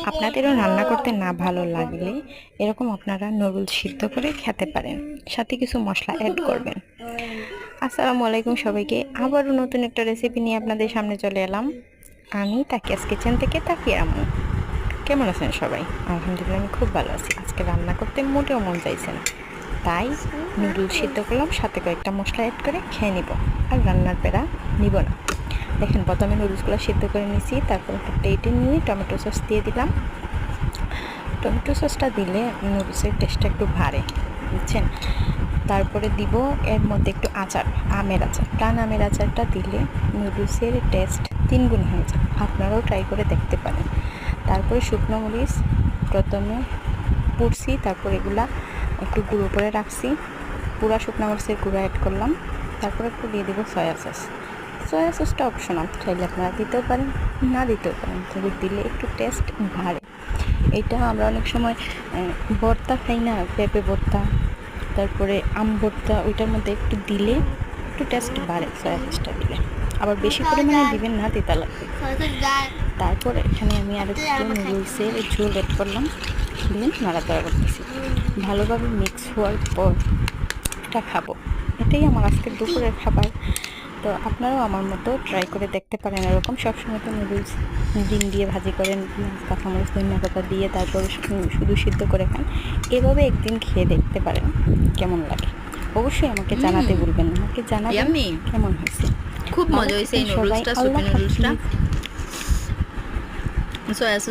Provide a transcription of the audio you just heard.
আপনাদেরও রান্না করতে না ভালো লাগলে এরকম আপনারা নুডলস সিদ্ধ করে খেতে পারেন, সাথে কিছু মশলা অ্যাড করবেন। আসসালামু আলাইকুম সবাইকে, আবারও নতুন একটা রেসিপি নিয়ে আপনাদের সামনে চলে এলাম। আমি তাকিয়াস কিচেন থেকে তাকিয়া আম্মু। কেমন আছেন সবাই? আলহামদুলিল্লাহ আমি খুব ভালো আছি। আজকে রান্না করতে মোটেও মন চাইছে না, তাই নুডলস সিদ্ধ করলাম, সাথে কয়েকটা মশলা অ্যাড করে খেয়ে নিব, আর রান্নার বেড়া নিব না। দেখেন, প্রথমে নুডলসগুলো সিদ্ধ করে নিয়েছি, তারপর একটা প্লেটে নিয়ে টমেটো সস দিয়ে দিলাম। টমেটো সসটা দিলে নুডলসের টেস্টটা একটু বাড়ে, বুঝছেন। তারপরে দিব এর মধ্যে একটু আচার, আমের আচার, প্রাণ আমের আচারটা দিলে নুডলসের টেস্ট 3 গুণ হয়ে যায়। আপনারাও ট্রাই করে দেখতে পারেন। তারপরে শুকনো মরিচ প্রথমে পুড়ছি, তারপর এগুলা একটু গুঁড়ো করে রাখছি, পুরা শুকনো মরিচের গুঁড়ো অ্যাড করলাম। তারপরে একটু দিয়ে দিব সয়া সস। সয়া সসটা অপশনাল, চাইলে আপনারা দিতেও পারেন, না দিতেও পারেন, তবে দিলে একটু টেস্ট বাড়ে। এটা আমরা অনেক সময় ভর্তা খাই না, পেঁপে ভর্তা, তারপরে আম ভর্তা, ওইটার মধ্যে একটু দিলে একটু টেস্ট বাড়ে সয়া সসটা দিলে। আবার বেশি পরিমাণে দিবেন না, দিতে লাগবে। তারপর এখানে আমি আর একটু নুডলসের ঝোল অ্যাড করলাম, দিয়ে নাড়াচাড়া করতেছি। ভালোভাবে মিক্স হওয়ার পর এটা খাবো। এটাই আমার আজকের দুপুরের খাবার। তো আপনারাও আমার মতো ট্রাই করে দেখতে পারেন। এরকম সবসময় তো নুডলস ডিম দিয়ে ভাজি করেন, কাঁচামরিচ ধনিয়া পাতা দিয়ে, তারপর শুধু সিদ্ধ করে খান। এভাবে একদিন খেয়ে দেখতে পারেন কেমন লাগে। অবশ্যই আমাকে জানাতে ভুলবেন না, আমাকে জানাবেন ইয়াম্মি, কেমন হয়েছে। খুব মজা হয়েছে এই সবাই নুডলসটা, আল্লাহ সুপি নুডলসটা। হাফিজ। সয়া